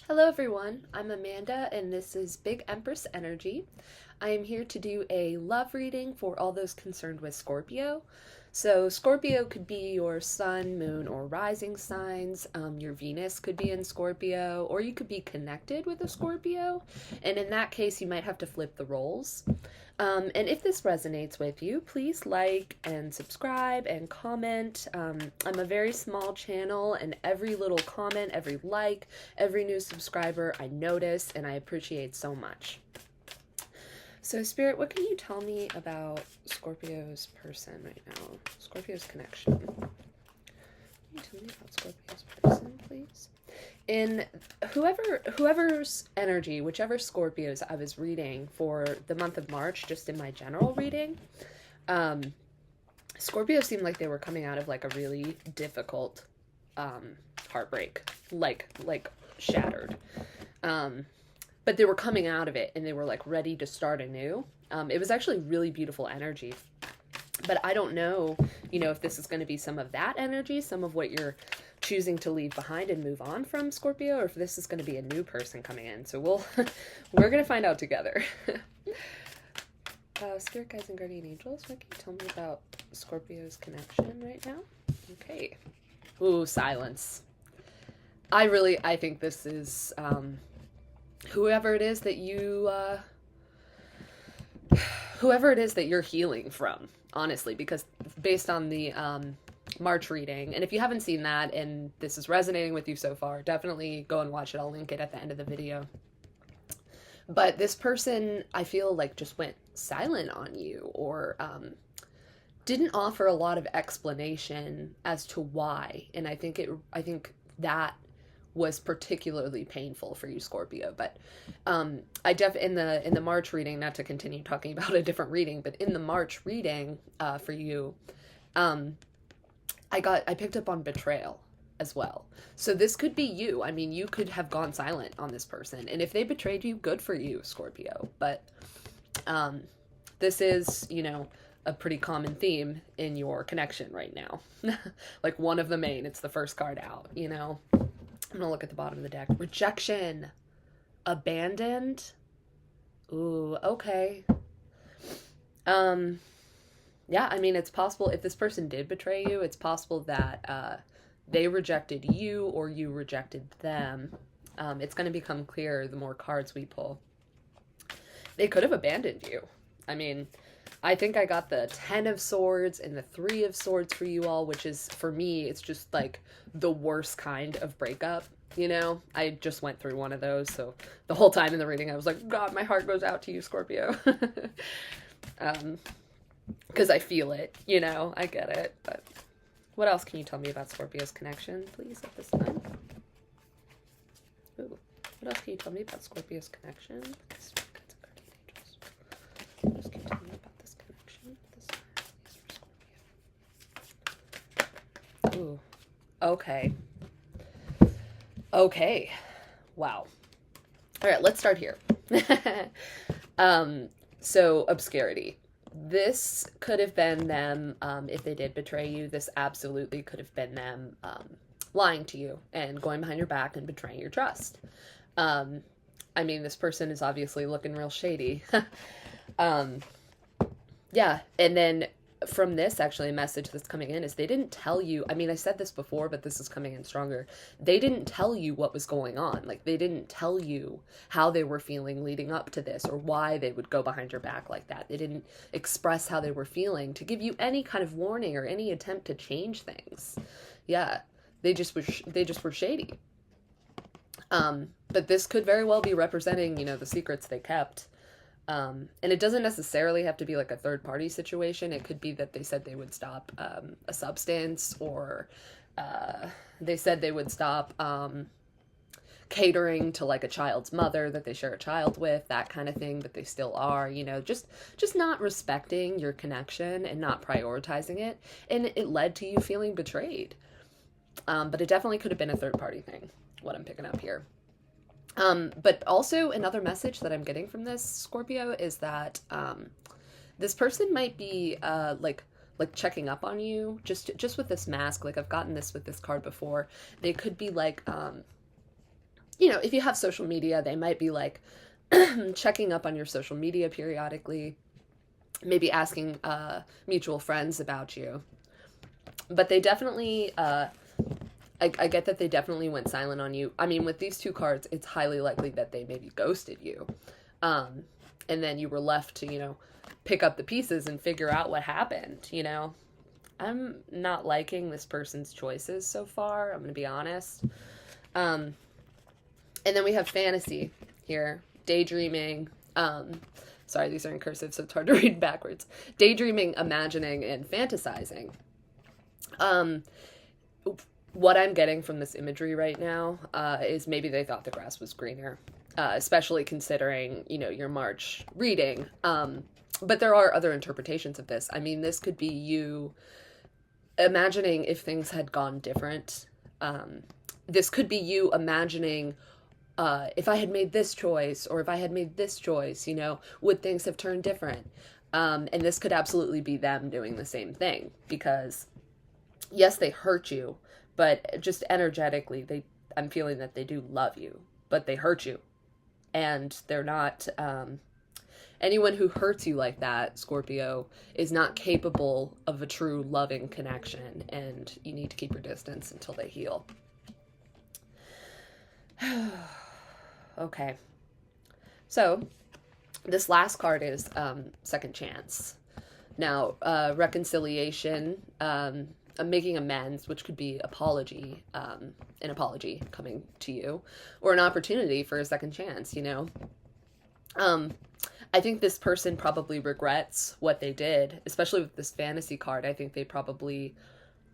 Hello everyone, I'm Amanda and this is Big Empress Energy. I am here to do a love reading for all those concerned with Scorpio. So Scorpio could be your sun, moon, or rising signs. Your Venus could be in Scorpio, or you could be connected with a Scorpio. And in that case, you might have to flip the roles. And if this resonates with you, please like and subscribe and comment. I'm a very small channel, and every little comment, every like, every new subscriber I notice and I appreciate so much. So, Spirit, what can you tell me about Scorpio's person right now? Scorpio's connection. Can you tell me about Scorpio's person, please? In whoever's energy, whichever Scorpios I was reading for the month of March, just in my general reading, Scorpio seemed like they were coming out of like a really difficult heartbreak, like shattered. But they were coming out of it and they were like ready to start anew. It was actually really beautiful energy. But I don't know, if this is going to be some of that energy, some of what you're choosing to leave behind and move on from, Scorpio, or if this is going to be a new person coming in. So we're going to find out together. Spirit guides and guardian angels, what can you tell me about Scorpio's connection right now? Okay. Ooh, silence. I think this is whoever it is that you're healing from, honestly, because based on the March reading, and if you haven't seen that and this is resonating with you so far, definitely go and watch it. I'll link it at the end of the video. But this person, I feel like, just went silent on you, or didn't offer a lot of explanation as to why. And I think that was particularly painful for you, Scorpio. But in the March reading, not to continue talking about a different reading, but in the March reading for you, I picked up on betrayal as well. So this could be you. I mean, you could have gone silent on this person, and if they betrayed you, good for you, Scorpio. But this is, a pretty common theme in your connection right now. Like one of the main, it's the first card out, I'm gonna look at the bottom of the deck. Rejection. Abandoned. Ooh, okay. Yeah, I mean, it's possible if this person did betray you, it's possible that they rejected you or you rejected them. It's going to become clearer the more cards we pull. They could have abandoned you. I mean, I think I got the 10 of Swords and the 3 of Swords for you all, which is, for me, it's just like the worst kind of breakup. I just went through one of those, so the whole time in the reading I was like, God, my heart goes out to you, Scorpio. Because I feel it, I get it. But what else can you tell me about Scorpio's connection, please, at this time? Ooh, what else can you tell me about Scorpio's connection? What else can you tell me about this connection? This is for Scorpio. Ooh, okay. Okay. Wow. All right, let's start here. So obscurity. This could have been them, if they did betray you, this absolutely could have been them lying to you and going behind your back and betraying your trust. I mean, this person is obviously looking real shady. Yeah, and then from this, actually, a message that's coming in is they didn't tell you. I mean, I said this before, but this is coming in stronger. They didn't tell you what was going on. Like, they didn't tell you how they were feeling leading up to this or why they would go behind your back like that. They didn't express how they were feeling to give you any kind of warning or any attempt to change things. Yeah, they just were shady. But this could very well be representing, the secrets they kept. And it doesn't necessarily have to be like a third party situation. It could be that they said they would stop a substance, or they said they would stop catering to like a child's mother that they share a child with, that kind of thing, but they still are, just not respecting your connection and not prioritizing it. And it led to you feeling betrayed. But it definitely could have been a third party thing, what I'm picking up here. But also another message that I'm getting from this, Scorpio, is that this person might be like checking up on you just with this mask. Like, I've gotten this with this card before. They could be like if you have social media, they might be like checking up on your social media periodically, maybe asking mutual friends about you. But they definitely, I get that they definitely went silent on you. I mean, with these two cards, it's highly likely that they maybe ghosted you. And then you were left to, pick up the pieces and figure out what happened, I'm not liking this person's choices so far, I'm going to be honest. And then we have fantasy here, daydreaming. Sorry, these are in cursive, so it's hard to read backwards. Daydreaming, imagining, and fantasizing. What I'm getting from this imagery right now is maybe they thought the grass was greener, especially considering, your March reading. But there are other interpretations of this. I mean, this could be you imagining if things had gone different. This could be you imagining if I had made this choice, or if I had made this choice, would things have turned different? And this could absolutely be them doing the same thing, because yes, they hurt you, but just energetically, I'm feeling that they do love you, but they hurt you. And they're not, anyone who hurts you like that, Scorpio, is not capable of a true loving connection, and you need to keep your distance until they heal. Okay. So, this last card is second chance. Now, reconciliation, making amends, which could be apology, an apology coming to you, or an opportunity for a second chance, I think this person probably regrets what they did, especially with this fantasy card. I think they probably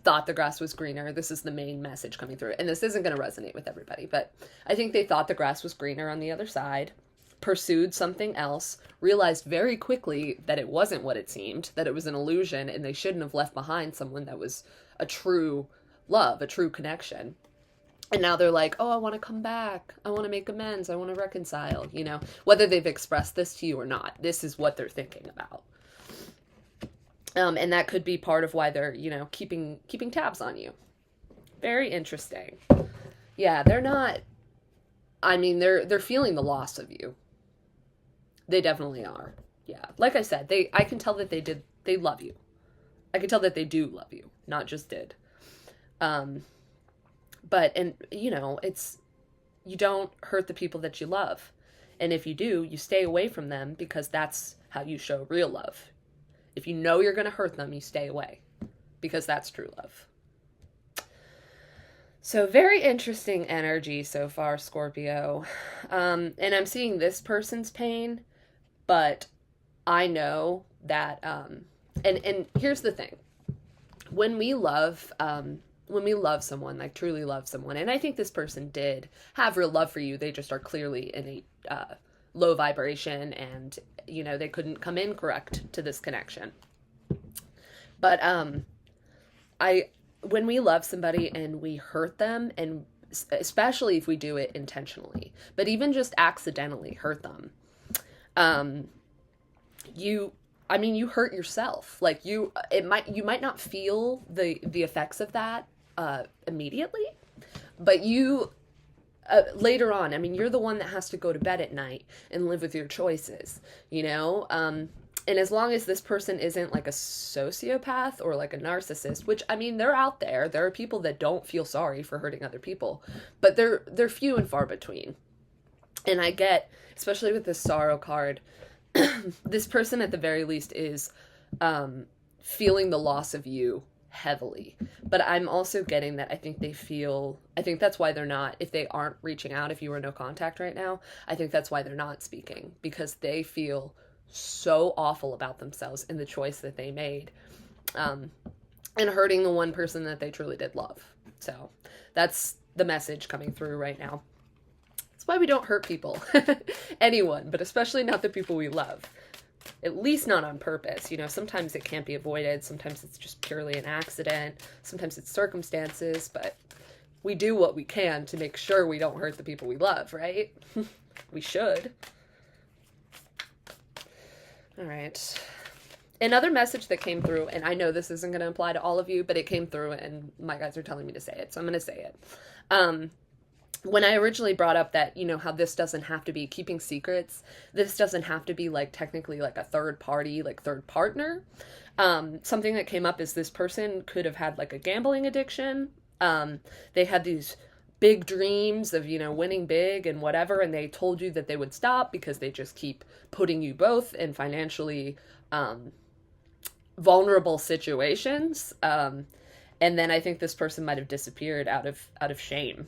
thought the grass was greener. This is the main message coming through. And this isn't going to resonate with everybody, but I think they thought the grass was greener on the other side, pursued something else, realized very quickly that it wasn't what it seemed, that it was an illusion, and they shouldn't have left behind someone that was a true love, a true connection. And now they're like, oh, I want to come back. I want to make amends. I want to reconcile, whether they've expressed this to you or not. This is what they're thinking about. And that could be part of why they're, keeping tabs on you. Very interesting. Yeah, they're not, they're feeling the loss of you. They definitely are. Yeah. Like I said, I can tell that they love you. I can tell that they do love you, not just did. But, it's, you don't hurt the people that you love. And if you do, you stay away from them, because that's how you show real love. If you know you're going to hurt them, you stay away, because that's true love. So very interesting energy so far, Scorpio. And I'm seeing this person's pain, but I know that, and here's the thing. When we love someone, like truly love someone, and I think this person did have real love for you, they just are clearly in a low vibration, and, they couldn't come in correct to this connection. But when we love somebody and we hurt them, and especially if we do it intentionally, but even just accidentally hurt them, you hurt yourself. Like you might not feel the effects of that immediately, but you later on, you're the one that has to go to bed at night and live with your choices, and as long as this person isn't like a sociopath or like a narcissist, which they're out there. There are people that don't feel sorry for hurting other people, but they're few and far between. And I get, especially with this sorrow card, this person at the very least is feeling the loss of you heavily. But I'm also getting that I think that's why they're not, if they aren't reaching out, if you were no contact right now, I think that's why they're not speaking, because they feel so awful about themselves and the choice that they made, and hurting the one person that they truly did love. So that's the message coming through right now. That's why we don't hurt people, anyone, but especially not the people we love. At least not on purpose. Sometimes it can't be avoided. Sometimes it's just purely an accident. Sometimes it's circumstances, but we do what we can to make sure we don't hurt the people we love, right? We should. All right. Another message that came through, and I know this isn't going to apply to all of you, but it came through and my guys are telling me to say it, so I'm going to say it. when I originally brought up that, how this doesn't have to be keeping secrets, this doesn't have to be like technically like a third party, like third partner. Something that came up is this person could have had like a gambling addiction. They had these big dreams of, winning big and whatever, and they told you that they would stop because they just keep putting you both in financially vulnerable situations. And then I think this person might have disappeared out of shame.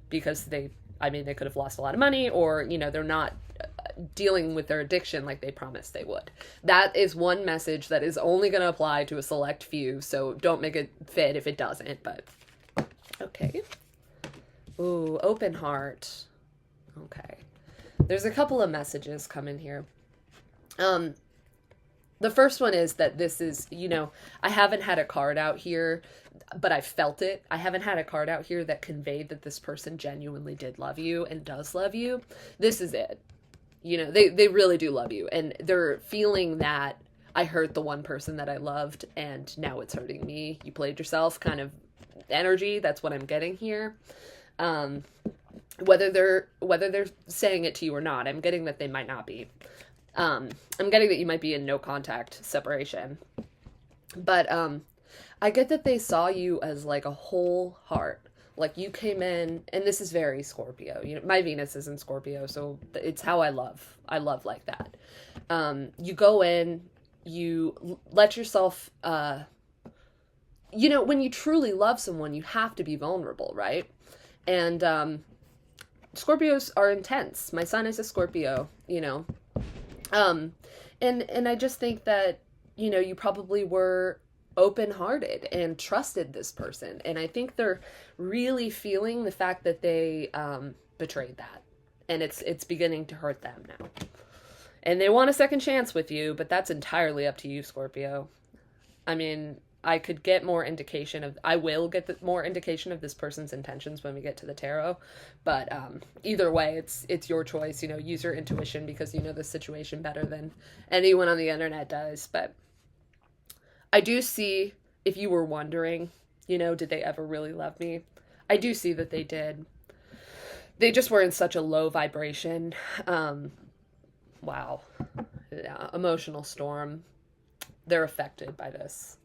Because they could have lost a lot of money, or, they're not dealing with their addiction like they promised they would. That is one message that is only going to apply to a select few, so don't make it fit if it doesn't, but okay. Ooh, open heart. Okay. There's a couple of messages coming here. The first one is that this is, I haven't had a card out here, but I felt it. I haven't had a card out here that conveyed that this person genuinely did love you and does love you. This is it. They really do love you. And they're feeling that I hurt the one person that I loved and now it's hurting me. You played yourself kind of energy. That's what I'm getting here. Whether they're saying it to you or not, I'm getting that they might not be. I'm getting that you might be in no contact separation. But I get that they saw you as like a whole heart. Like you came in, and this is very Scorpio. My Venus is in Scorpio, so it's how I love. I love like that. You go in, you let yourself, when you truly love someone, you have to be vulnerable, right? And Scorpios are intense. My son is a Scorpio, and I just think that, you probably were open-hearted and trusted this person. And I think they're really feeling the fact that they betrayed that. And it's beginning to hurt them now. And they want a second chance with you, but that's entirely up to you, Scorpio. I could get more indication I will get more indication of this person's intentions when we get to the tarot. But either way, it's your choice. Use your intuition because you know the situation better than anyone on the internet does. But I do see, if you were wondering, did they ever really love me? I do see that they did. They just were in such a low vibration. Wow. Yeah, emotional storm. They're affected by this.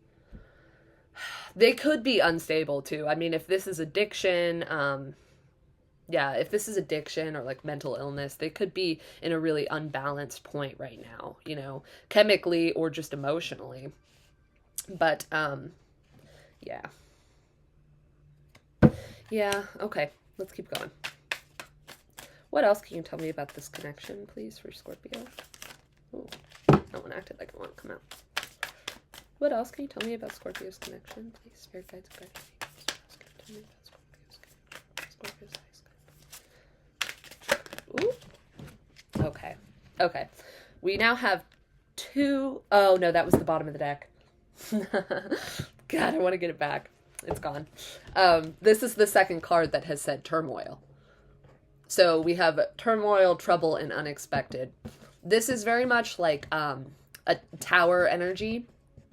They could be unstable too. If this is addiction, if this is addiction or like mental illness, they could be in a really unbalanced point right now, chemically or just emotionally. But, yeah. Yeah, okay. Let's keep going. What else can you tell me about this connection, please, for Scorpio? Ooh, that one acted like it wanted to come out. What else can you tell me about Scorpio's connection, please? Spirit guides, guide me. Tell me about Scorpio's connection. Ooh. Okay. We now have two... Oh, no, that was the bottom of the deck. God, I want to get it back. It's gone. This is the second card that has said turmoil. So we have turmoil, trouble, and unexpected. This is very much like a tower energy.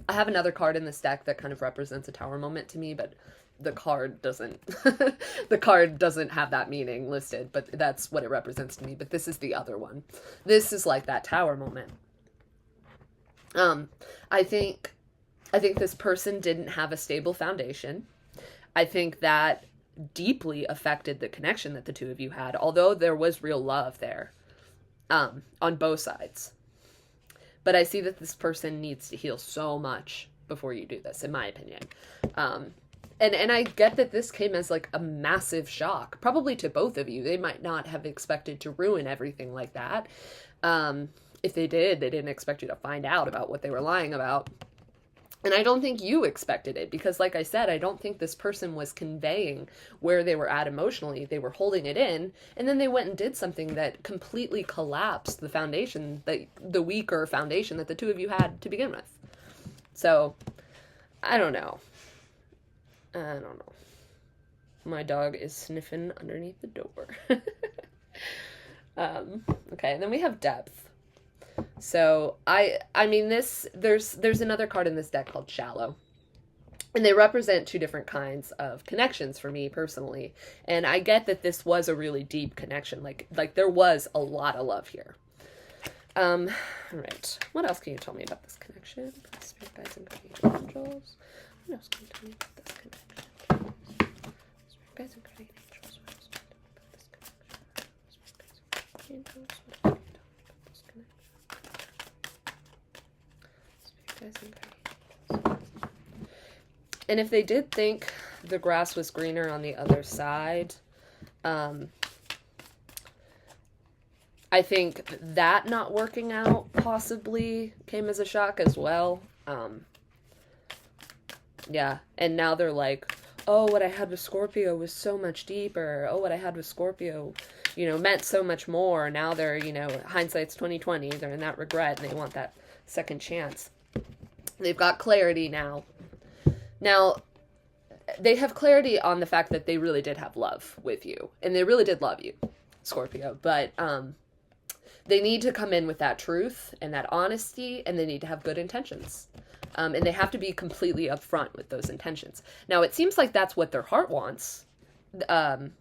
I have another card in this deck that kind of represents a tower moment to me, but the card doesn't have that meaning listed, but that's what it represents to me. But this is the other one. This is like that tower moment. I think this person didn't have a stable foundation. I think that deeply affected the connection that the two of you had, although there was real love there, on both sides. But I see that this person needs to heal so much before you do this, in my opinion. And I get that this came as like a massive shock, probably to both of you. They might not have expected to ruin everything like that. If they did, they didn't expect you to find out about what they were lying about. And I don't think you expected it because, like I said, I don't think this person was conveying where they were at emotionally. They were holding it in, and then they went and did something that completely collapsed the foundation, the weaker foundation that the two of you had to begin with. So, I don't know. My dog is sniffing underneath the door. Okay, and then we have depth. So, there's another card in this deck called Shallow. And they represent two different kinds of connections for me personally. And I get that this was a really deep connection. Like there was a lot of love here. All right. What else can you tell me about this connection? Spirit guides and guardian angels. What else can you tell me about this connection? Spirit guides and guardian angels. What else can you tell me about this connection? Spirit guides and guardian angels. What else can you tell me about this connection? Spirit guides and guardian angels. And if they did think the grass was greener on the other side, I think that not working out possibly came as a shock as well. Yeah, and now they're like, oh, what I had with Scorpio was so much deeper. Oh, what I had with Scorpio, meant so much more. Now they're, hindsight's 2020. They're in that regret, and they want that second chance. They've got clarity now. Now, they have clarity on the fact that they really did have love with you, and they really did love you, Scorpio, but they need to come in with that truth and that honesty, and they need to have good intentions. And they have to be completely upfront with those intentions. Now, it seems like that's what their heart wants, but,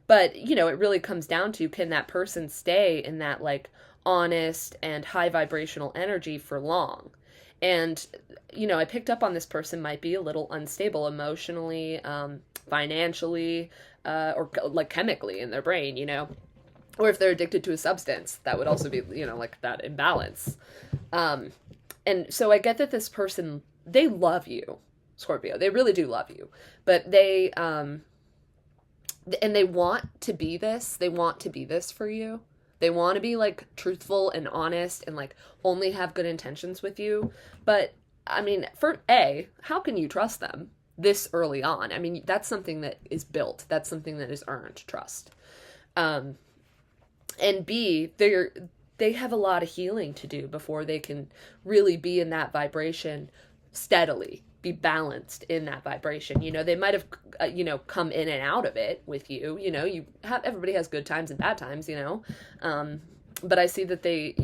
it really comes down to, can that person stay in that, like, honest and high vibrational energy for long? And, I picked up on this person might be a little unstable emotionally, financially, or like chemically in their brain, or if they're addicted to a substance, that would also be, like that imbalance. And so I get that this person, they love you, Scorpio. They really do love you, but they, and they want to be this. They want to be this for you. They want to be like truthful and honest and like only have good intentions with you. But I mean, how can you trust them this early on? I mean, that's something that is built. That's something that is earned, trust. And B, they have a lot of healing to do before they can really be in that vibration steadily, be balanced in that vibration. They might have, come in and out of it with you. Everybody has good times and bad times, but I see that they,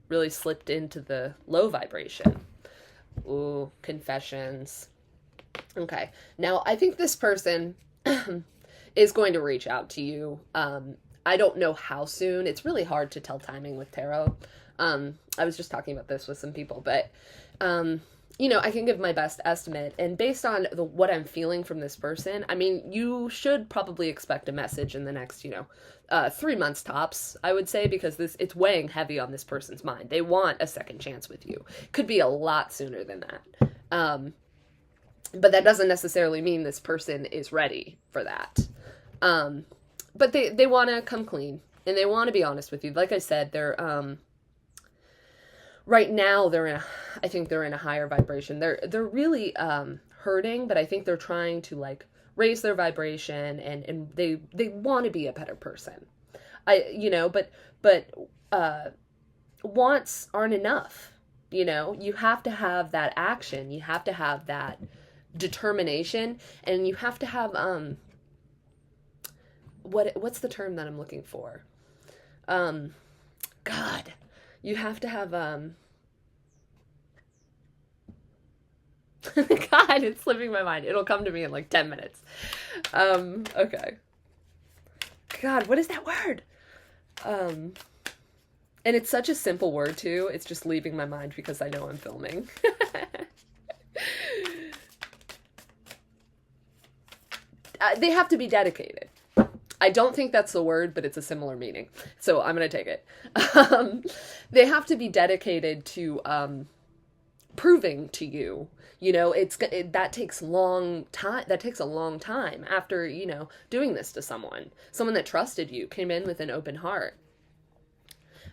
really slipped into the low vibration. Ooh, confessions. Okay. Now, I think this person is going to reach out to you. I don't know how soon. It's really hard to tell timing with tarot. I was just talking about this with some people, but, I can give my best estimate. And based on what I'm feeling from this person, I mean, you should probably expect a message in the next, 3 months tops, I would say, because it's weighing heavy on this person's mind. They want a second chance with you. Could be a lot sooner than that. But that doesn't necessarily mean this person is ready for that. But they want to come clean, and they want to be honest with you. Like I said, they're, right now I think they're in a higher vibration. They're really, hurting, but I think they're trying to like raise their vibration, and they want to be a better person. But wants aren't enough. You have to have that action. You have to have that determination, and you have to have, what's the term that I'm looking for? God, you have to have, God, it's slipping my mind. It'll come to me in like 10 minutes. Okay. God, what is that word? And it's such a simple word too. It's just leaving my mind because I know I'm filming. They have to be dedicated. I don't think that's the word, but it's a similar meaning. So I'm going to take it. They have to be dedicated to proving to you, that takes long time. That takes a long time after, doing this to someone that trusted you, came in with an open heart.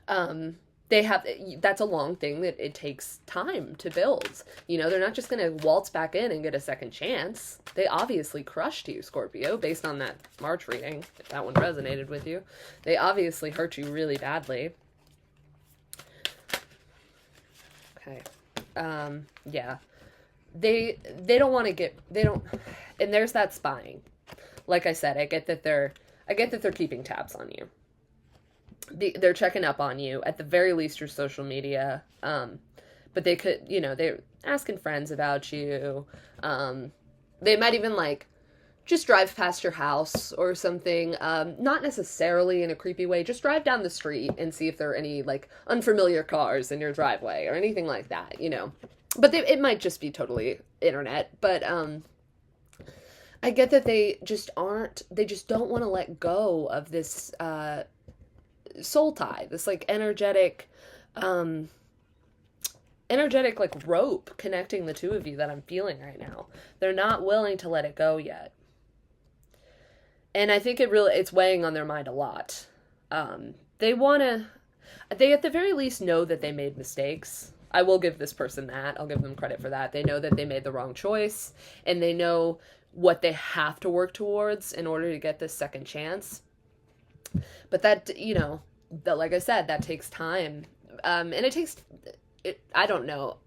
That's a long thing that it takes time to build. They're not just going to waltz back in and get a second chance. They obviously crushed you, Scorpio, based on that March reading, if that one resonated with you. They obviously hurt you really badly. Okay. Yeah. They don't want to and there's that spying. Like I said, I get that they're keeping tabs on you. They're checking up on you, at the very least your social media, but they could, they're asking friends about you, They might even like just drive past your house or something. Not necessarily in a creepy way. Just drive down the street and see if there are any like unfamiliar cars in your driveway or anything like that, you know. But it might just be totally internet. But I get that they just don't want to let go of this soul tie, this like energetic like rope connecting the two of you that I'm feeling right now. They're not willing to let it go yet. And I think it's weighing on their mind a lot. They at the very least know that they made mistakes. I will give this person that. I'll give them credit for that. They know that they made the wrong choice, and they know what they have to work towards in order to get this second chance. But that, you know, that, like I said, that takes time. And I don't know.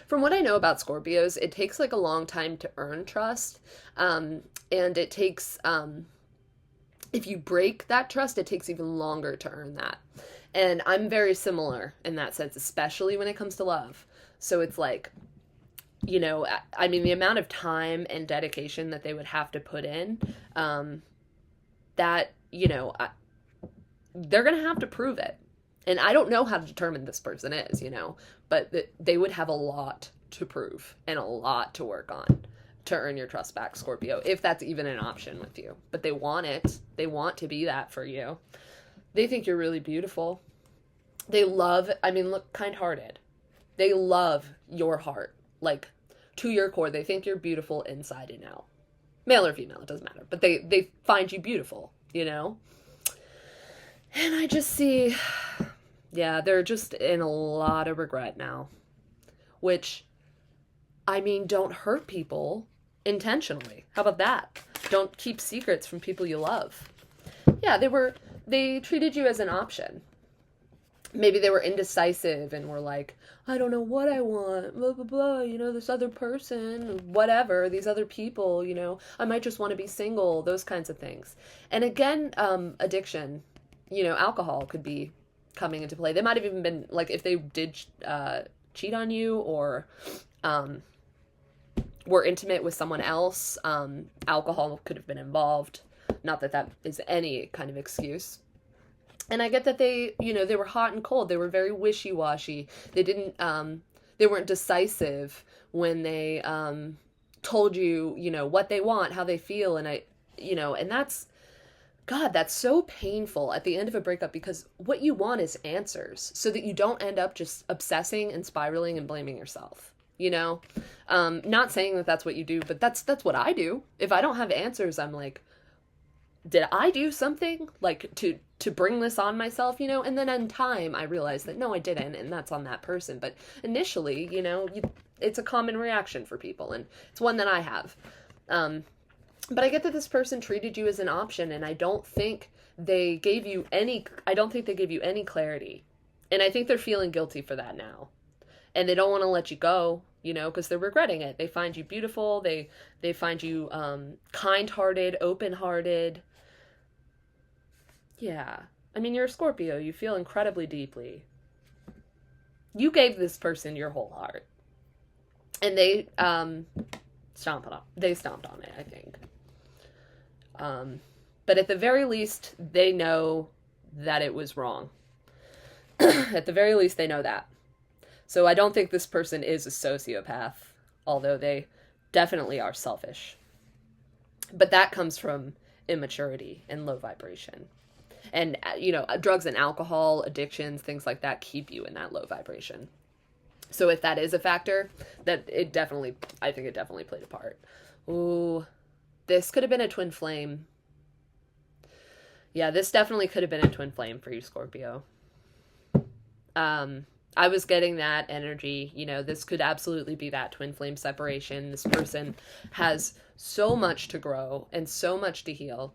From what I know about Scorpios, it takes like a long time to earn trust. And it takes, if you break that trust, it takes even longer to earn that. And I'm very similar in that sense, especially when it comes to love. So it's like, you know, I mean, the amount of time and dedication that they would have to put in, that, you know, they're going to have to prove it. And I don't know how determined this person is, you know, but they would have a lot to prove and a lot to work on to earn your trust back, Scorpio, if that's even an option with you. But they want it. They want to be that for you. They think you're really beautiful. They love, I mean, look, kind-hearted. They love your heart, like, to your core. They think you're beautiful inside and out. Male or female, it doesn't matter. But they find you beautiful, you know? And I just see, yeah, they're just in a lot of regret now. Which, I mean, don't hurt people intentionally. How about that? Don't keep secrets from people you love. Yeah, they treated you as an option. Maybe they were indecisive and were like, I don't know what I want, blah, blah, blah, you know, this other person, whatever, these other people, you know, I might just want to be single, those kinds of things. And again, addiction, you know, alcohol could be coming into play. They might have even been, like, if they did cheat on you or were intimate with someone else, alcohol could have been involved. Not that that is any kind of excuse. And I get that they, you know, they were hot and cold. They were very wishy-washy. They weren't decisive when they told you, you know, what they want, how they feel. And and that's so painful at the end of a breakup, because what you want is answers so that you don't end up just obsessing and spiraling and blaming yourself, you know? Not saying that that's what you do, but that's what I do. If I don't have answers, I'm like, did I do something like to bring this on myself, you know? And then in time, I realized that no, I didn't, and that's on that person. But initially, you know, it's a common reaction for people, and it's one that I have. But I get that this person treated you as an option, and I don't think they gave you any clarity. And I think they're feeling guilty for that now. And they don't want to let you go, you know, because they're regretting it. They find you beautiful. They find you kind-hearted, open-hearted. Yeah. I mean, you're a Scorpio. You feel incredibly deeply. You gave this person your whole heart. And they stomped on it, I think. But at the very least, they know that it was wrong. At the very least, they know that. So I don't think this person is a sociopath, although they definitely are selfish. But that comes from immaturity and low vibration. And, you know, drugs and alcohol, addictions, things like that keep you in that low vibration. So if that is a factor, I think it definitely played a part. Ooh, this could have been a twin flame. Yeah, this definitely could have been a twin flame for you, Scorpio. I was getting that energy, you know, this could absolutely be that twin flame separation. This person has so much to grow and so much to heal.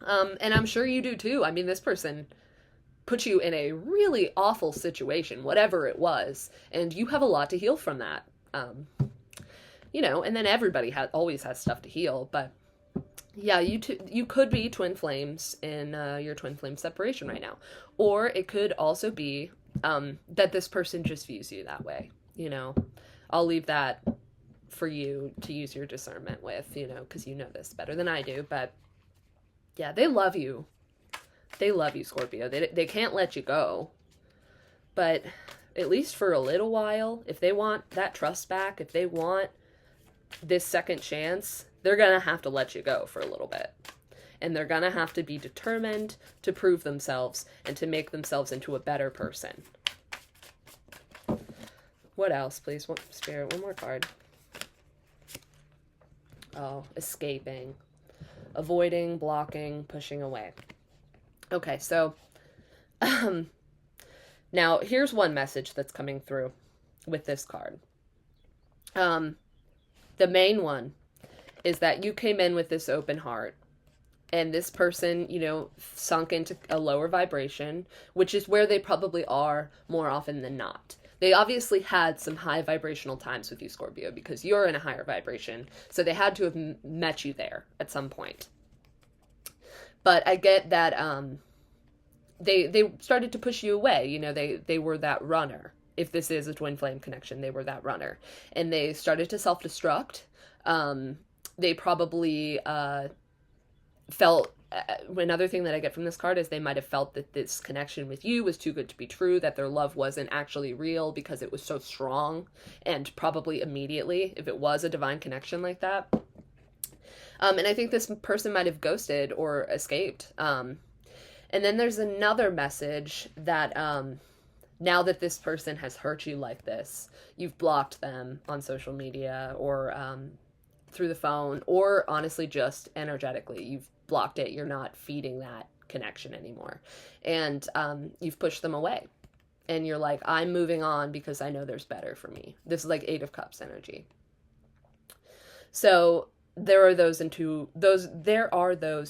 And I'm sure you do too. I mean, this person put you in a really awful situation, whatever it was, and you have a lot to heal from that. You know, and then everybody always has stuff to heal, but yeah, you could be twin flames in your twin flame separation right now. Or it could also be that this person just views you that way, you know. I'll leave that for you to use your discernment with, you know, because you know this better than I do. But yeah, they love you. They love you, Scorpio. They can't let you go. But at least for a little while, if they want that trust back, if they want this second chance, they're going to have to let you go for a little bit. And they're going to have to be determined to prove themselves and to make themselves into a better person. What else, please? Spirit, one more card. Oh, escaping. Avoiding, blocking, pushing away. Okay, so now here's one message that's coming through with this card. The main one is that you came in with this open heart, and this person, you know, sunk into a lower vibration, which is where they probably are more often than not. They obviously had some high vibrational times with you, Scorpio, because you're in a higher vibration, so they had to have met you there at some point. But I get that they started to push you away. You know, they were that runner. If this is a twin flame connection, they were that runner. And they started to self-destruct. They probably felt, another thing that I get from this card is they might have felt that this connection with you was too good to be true, that their love wasn't actually real because it was so strong, and probably immediately, if it was a divine connection like that. And I think this person might have ghosted or escaped. And then there's another message that now that this person has hurt you like this, you've blocked them on social media or through the phone, or honestly just energetically. You've blocked it. You're not feeding that connection anymore. And you've pushed them away. And you're like, I'm moving on because I know there's better for me. This is like 8 of Cups energy. So there are those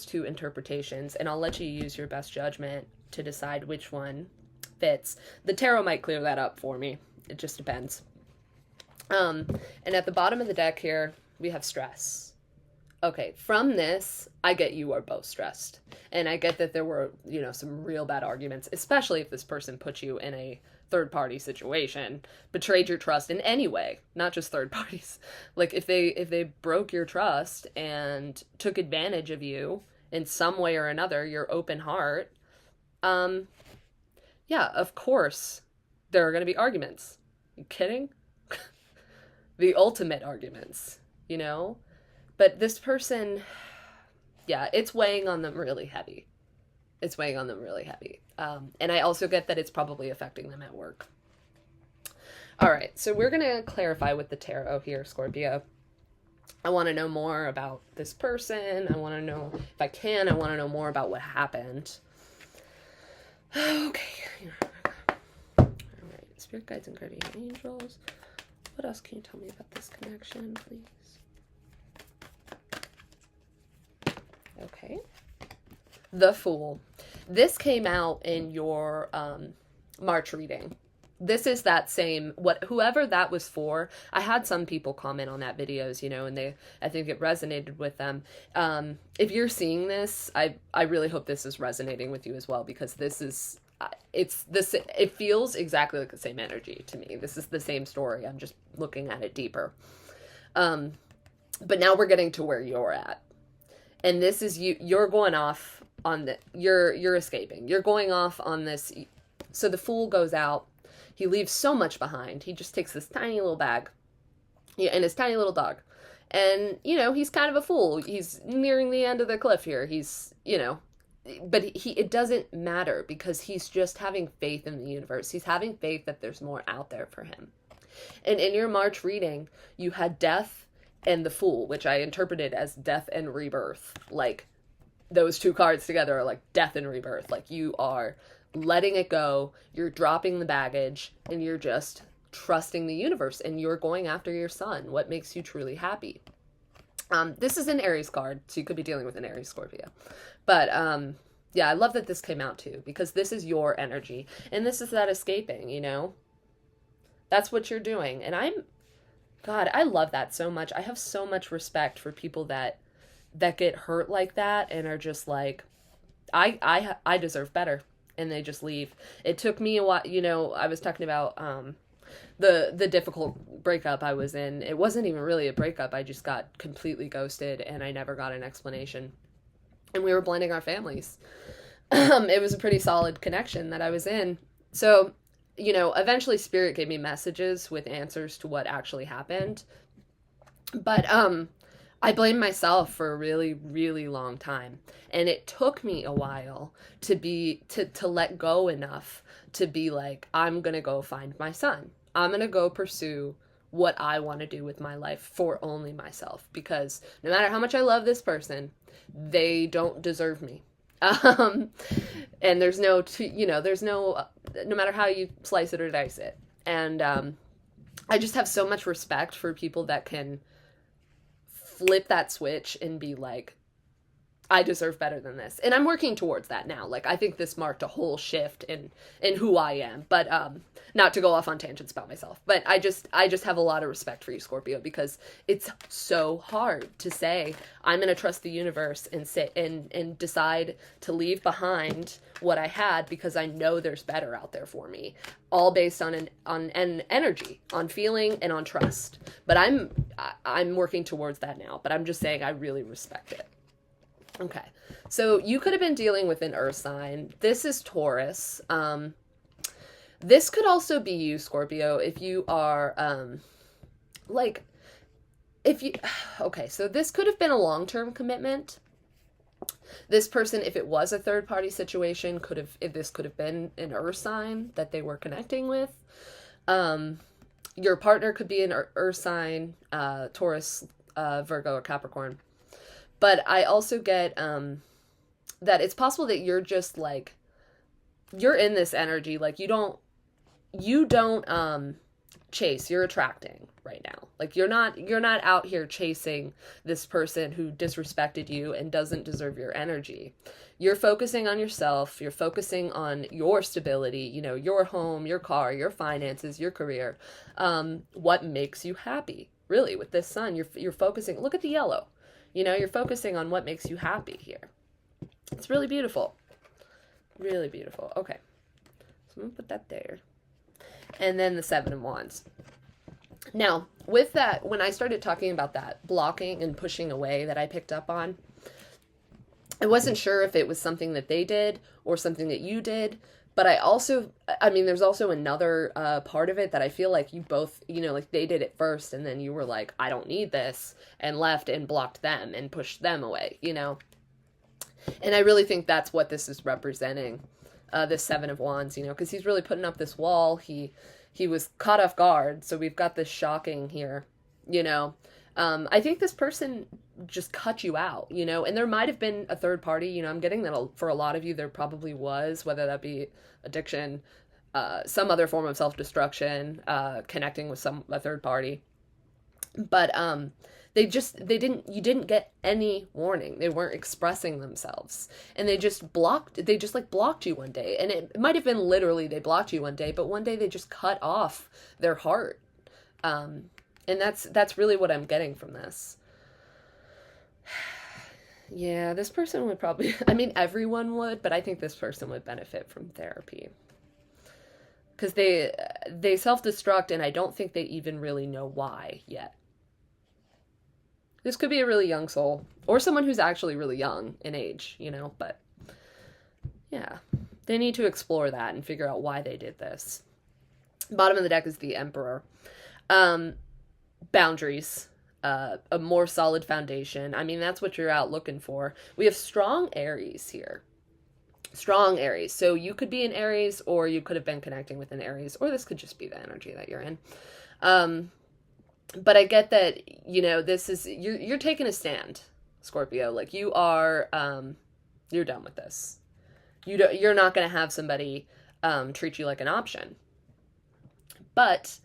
two interpretations, and I'll let you use your best judgment to decide which one fits. The tarot might clear that up for me. It just depends. And at the bottom of the deck here, we have stress. Okay, from this, I get you are both stressed. And I get that there were, you know, some real bad arguments, especially if this person put you in a third-party situation, betrayed your trust in any way, not just third parties. Like, if they broke your trust and took advantage of you in some way or another, your open heart, yeah, of course, there are going to be arguments. You kidding? The ultimate arguments, you know? But this person, yeah, it's weighing on them really heavy. It's weighing on them really heavy. And I also get that it's probably affecting them at work. All right, so we're going to clarify with the tarot here, Scorpio. I want to know more about this person. I want to know, if I can, I want to know more about what happened. Okay. All right, spirit guides and guardian angels. What else can you tell me about this connection, please? Okay. The Fool. This came out in your March reading. This is that same, whoever that was for. I had some people comment on that videos, you know, and I think it resonated with them. If you're seeing this, I really hope this is resonating with you as well, because this is, it feels exactly like the same energy to me. This is the same story. I'm just looking at it deeper. But now we're getting to where you're at. And this is you're going off on you're escaping. You're going off on this. So the Fool goes out. He leaves so much behind. He just takes this tiny little bag, yeah, and his tiny little dog. And, you know, he's kind of a fool. He's nearing the end of the cliff here. He's, you know, but it doesn't matter, because he's just having faith in the universe. He's having faith that there's more out there for him. And in your March reading, you had Death and the Fool, which I interpreted as death and rebirth. Like, those two cards together are like death and rebirth. Like, you are letting it go, you're dropping the baggage, and you're just trusting the universe, and you're going after your son. What makes you truly happy? This is an Aries card, so you could be dealing with an Aries Scorpio. But yeah, I love that this came out too, because this is your energy, and this is that escaping, you know? That's what you're doing. And God, I love that so much. I have so much respect for people that get hurt like that and are just like, I deserve better. And they just leave. It took me a while, you know, I was talking about the difficult breakup I was in. It wasn't even really a breakup. I just got completely ghosted and I never got an explanation. And we were blending our families. It was a pretty solid connection that I was in. So, eventually Spirit gave me messages with answers to what actually happened. But I blamed myself for a really, really long time. And it took me a while to let go enough to be like, I'm going to go find my son. I'm going to go pursue what I want to do with my life for only myself. Because no matter how much I love this person, they don't deserve me. And there's no, no matter how you slice it or dice it. And I just have so much respect for people that can flip that switch and be like, I deserve better than this. And I'm working towards that now. Like, I think this marked a whole shift in who I am. But not to go off on tangents about myself, but I just have a lot of respect for you, Scorpio, because it's so hard to say I'm going to trust the universe and sit and decide to leave behind what I had because I know there's better out there for me, all based on an energy, on feeling, and on trust. But I'm working towards that now. But I'm just saying I really respect it. Okay, so you could have been dealing with an earth sign. This is Taurus. This could also be you, Scorpio, if you are, okay, so this could have been a long-term commitment. This person, if it was a third-party situation, this could have been an earth sign that they were connecting with. Your partner could be an earth sign, Taurus, Virgo, or Capricorn. But I also get that it's possible that you're just like, you're in this energy, like you don't chase, you're attracting right now. Like you're not out here chasing this person who disrespected you and doesn't deserve your energy. You're focusing on yourself, you're focusing on your stability, your home, your car, your finances, your career. What makes you happy? Really, with this sun, you're focusing, look at the yellow. You're focusing on what makes you happy here. It's really beautiful. Really beautiful. Okay. So I'm going to put that there. And then the Seven of Wands. Now, with that, when I started talking about that blocking and pushing away that I picked up on, I wasn't sure if it was something that they did or something that you did. But there's also another part of it that I feel like you both, like they did it first and then you were like, I don't need this, and left and blocked them and pushed them away, And I really think that's what this is representing, this Seven of Wands, because he's really putting up this wall. He was caught off guard, so we've got this shocking here, I think this person just cut you out, and there might have been a third party, I'm getting that for a lot of you, there probably was, whether that be addiction, some other form of self-destruction, connecting with a third party. But, you didn't get any warning. They weren't expressing themselves and they just blocked you one day. And it might have been literally they blocked you one day, but one day they just cut off their heart. And that's really what I'm getting from this. Yeah, this person would probably, everyone would, but I think this person would benefit from therapy. Because they self-destruct and I don't think they even really know why yet. This could be a really young soul or someone who's actually really young in age, but yeah, they need to explore that and figure out why they did this. Bottom of the deck is the Emperor. Boundaries, a more solid foundation. That's what you're out looking for. We have strong Aries here. Strong Aries. So you could be an Aries or you could have been connecting with an Aries, or this could just be the energy that you're in. But I get that, this is, you're taking a stand, Scorpio. Like you are, you're done with this. You're not going to have somebody, treat you like an option. But,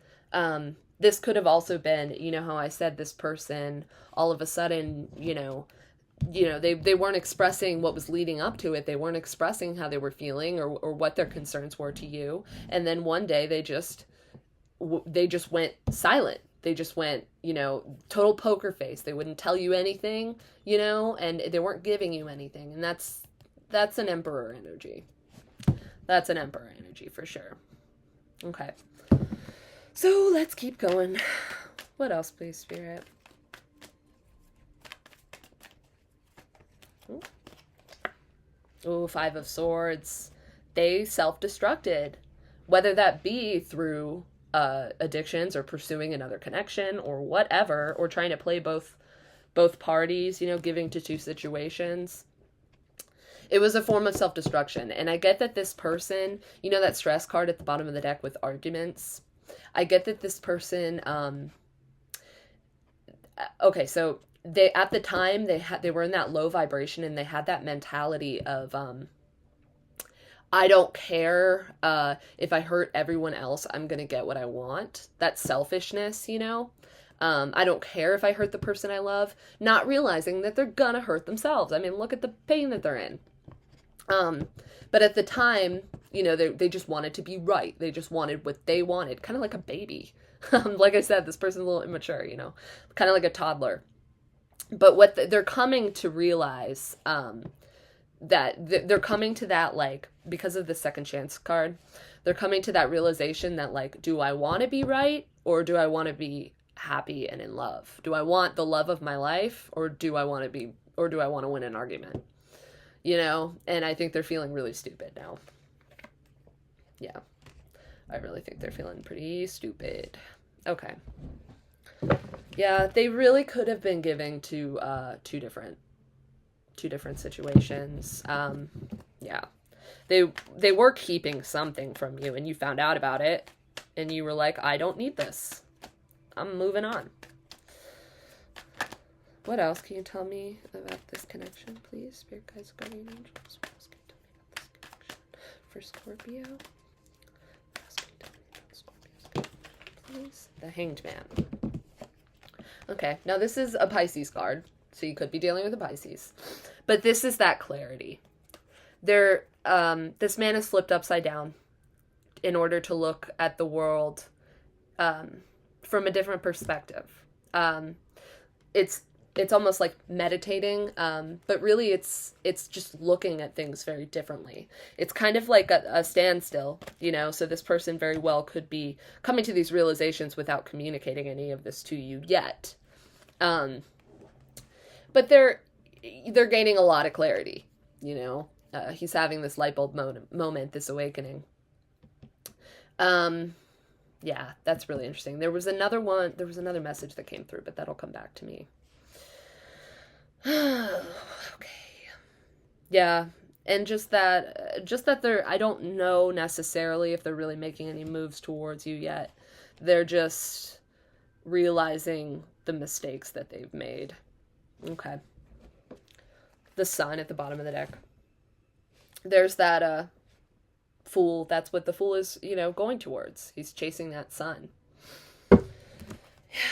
this could have also been, how I said this person all of a sudden, they weren't expressing what was leading up to it. They weren't expressing how they were feeling or what their concerns were to you. And then one day they just went silent. They just went, total poker face. They wouldn't tell you anything, and they weren't giving you anything. And that's an Emperor energy. That's an Emperor energy for sure. Okay. So let's keep going. What else, please, Spirit? Ooh, Five of Swords. They self-destructed. Whether that be through addictions or pursuing another connection or whatever, or trying to play both parties, giving to two situations. It was a form of self-destruction. And I get that this person, that stress card at the bottom of the deck with arguments. I get that this person, okay, so they, at the time, they were in that low vibration, and they had that mentality of, I don't care if I hurt everyone else, I'm going to get what I want. That selfishness, I don't care if I hurt the person I love, not realizing that they're going to hurt themselves. I mean, look at the pain that they're in. But at the time, they just wanted to be right. They just wanted what they wanted, kind of like a baby. Like I said, this person's a little immature, kind of like a toddler. But what they're coming to realize, that they're coming to that, like, because of the second chance card, they're coming to that realization that, like, do I want to be right, or do I want to be happy and in love? Do I want the love of my life, or do I want to win an argument? And I think they're feeling really stupid now. Yeah. I really think they're feeling pretty stupid. Okay. Yeah, they really could have been giving to two different situations. Yeah. They were keeping something from you, and you found out about it, and you were like, I don't need this. I'm moving on. What else can you tell me about this connection, please? Spirit guides, guardian angels. What else can you tell me about this connection for Scorpio? What else can you tell me about Scorpio's connection, please? The Hanged Man. Okay, now this is a Pisces card, so you could be dealing with a Pisces. But this is that clarity. This man is flipped upside down in order to look at the world from a different perspective. It's almost like meditating, but really it's just looking at things very differently. It's kind of like a standstill, so this person very well could be coming to these realizations without communicating any of this to you yet. But they're gaining a lot of clarity, he's having this light bulb moment, this awakening. Yeah, that's really interesting. There was another message that came through, but that'll come back to me. Okay. Yeah, and just that I don't know necessarily if they're really making any moves towards you yet. They're just realizing the mistakes that they've made. Okay. The Sun at the bottom of the deck. There's that Fool. That's what the Fool is, going towards. He's chasing that sun.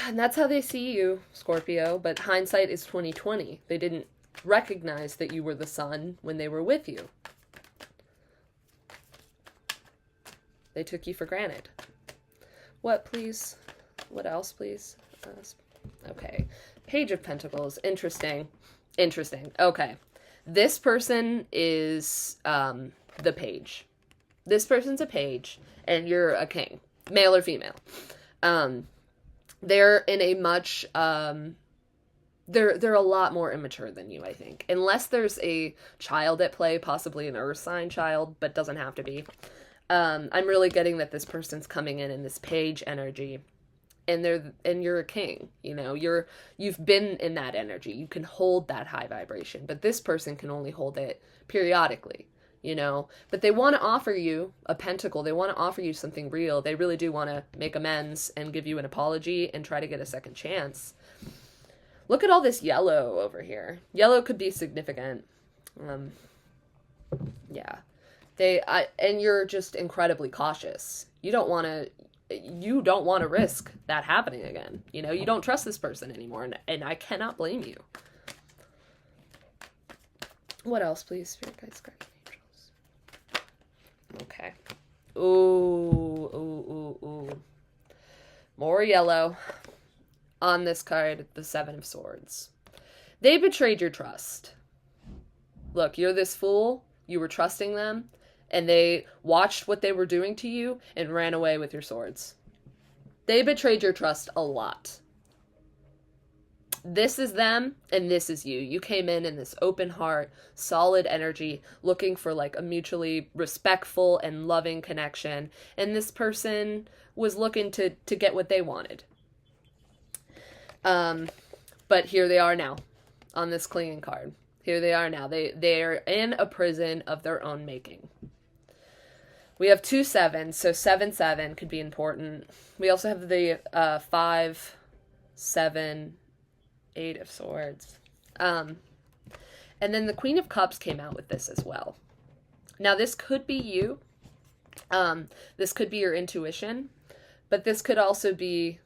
And that's how they see you, Scorpio, but hindsight is 20/20. They didn't recognize that you were the sun when they were with you. They took you for granted. What, please? What else, please? Okay. Page of Pentacles. Interesting. Okay. This person is the page. This person's a page, and you're a king. Male or female. They're in a much, they're a lot more immature than you, I think. Unless there's a child at play, possibly an earth sign child, but doesn't have to be. I'm really getting that this person's coming in this page energy, and you're a king, you've been in that energy. You can hold that high vibration, but this person can only hold it periodically. But they want to offer you a pentacle. They want to offer you something real. They really do want to make amends and give you an apology and try to get a second chance. Look at all this yellow over here. Yellow could be significant. Yeah. And you're just incredibly cautious. You don't want to risk that happening again. You don't trust this person anymore, and I cannot blame you. What else, please? Spirit guides, guardian angels. Okay. Ooh. More yellow on this card, the Seven of Swords. They betrayed your trust. Look, you're this fool. You were trusting them, and they watched what they were doing to you and ran away with your swords. They betrayed your trust a lot. This is them and this is you. You came in this open heart, solid energy, looking for like a mutually respectful and loving connection. And this person was looking to get what they wanted. But here they are now on this clinging card. Here they are now. They're in a prison of their own making. We have 2 sevens, so 7-7 could be important. We also have the 5, 7, 8 of Swords. And then the Queen of Cups came out with this as well. Now, this could be you. This could be your intuition. But this could also be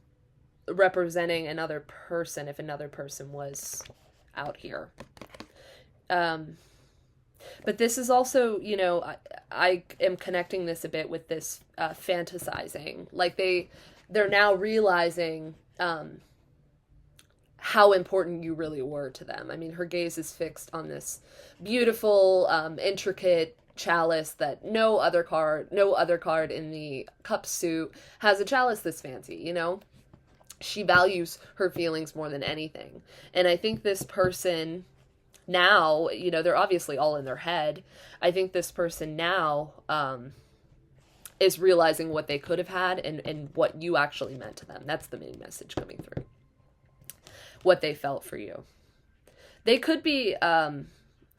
representing another person if another person was out here. But this is also, you know, I am connecting this a bit with this fantasizing. Like they're now realizing how important you really were to them. I mean, her gaze is fixed on this beautiful, intricate chalice that no other card in the cup suit has a chalice this fancy, you know? She values her feelings more than anything. And I think this person now, you know, they're obviously all in their head. I think this person now is realizing what they could have had and what you actually meant to them. That's the main message coming through. What they felt for you. They could be a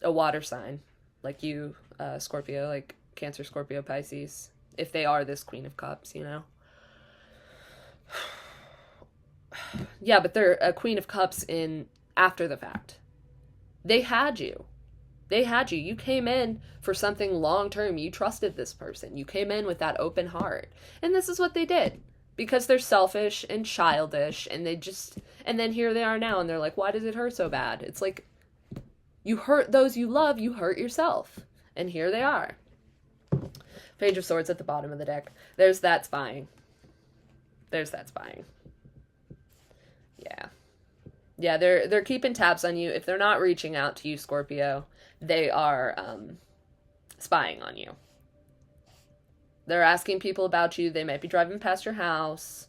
water sign, like you, Scorpio, like Cancer, Scorpio, Pisces, if they are this Queen of Cups, you know? Yeah, but they're a Queen of Cups in after the fact. They had you. They had you. You came in for something long-term. You trusted this person. You came in with that open heart. And this is what they did. Because they're selfish and childish and and then here they are now and they're like, why does it hurt so bad? It's like, you hurt those you love, you hurt yourself. And here they are. Page of Swords at the bottom of the deck. There's that spying. There's that spying. Yeah. Yeah, they're keeping tabs on you. If they're not reaching out to you, Scorpio, they are spying on you. They're asking people about you. They might be driving past your house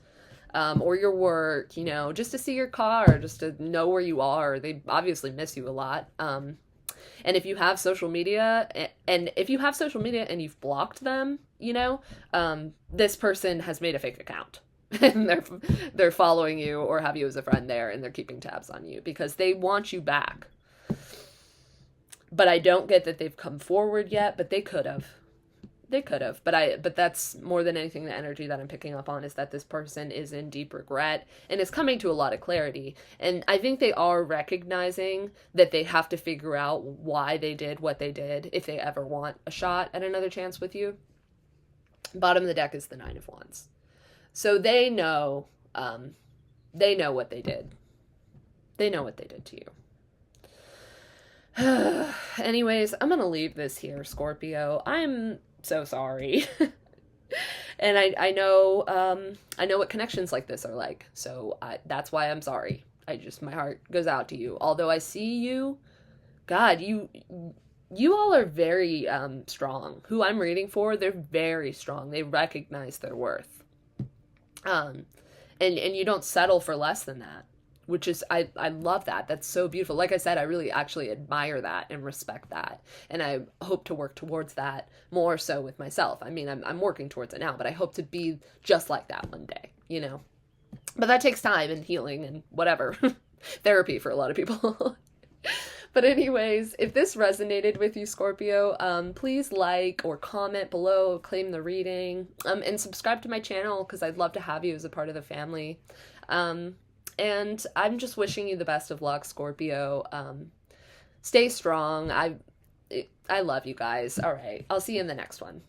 or your work, you know, just to see your car, just to know where you are. They obviously miss you a lot. And if you have social media, and you've blocked them, you know, this person has made a fake account. And they're following you or have you as a friend there, and they're keeping tabs on you because they want you back. But I don't get that they've come forward yet, but they could have. They could have. But that's more than anything the energy that I'm picking up on is that this person is in deep regret and is coming to a lot of clarity. And I think they are recognizing that they have to figure out why they did what they did if they ever want a shot at another chance with you. Bottom of the deck is the 9 of Wands. So they know what they did. They know what they did to you. Anyways, I'm going to leave this here, Scorpio. I'm so sorry. And I know what connections like this are like. So that's why I'm sorry. My heart goes out to you. Although I see you, God, you all are very strong. Who I'm reading for, they're very strong. They recognize their worth. And you don't settle for less than that, which is, I love that. That's so beautiful. Like I said, I really actually admire that and respect that. And I hope to work towards that more so with myself. I mean, I'm working towards it now, but I hope to be just like that one day, you know, but that takes time and healing and whatever, therapy for a lot of people. But anyways, if this resonated with you, Scorpio, please like or comment below, claim the reading, and subscribe to my channel because I'd love to have you as a part of the family. And I'm just wishing you the best of luck, Scorpio. Stay strong. I love you guys. All right. I'll see you in the next one.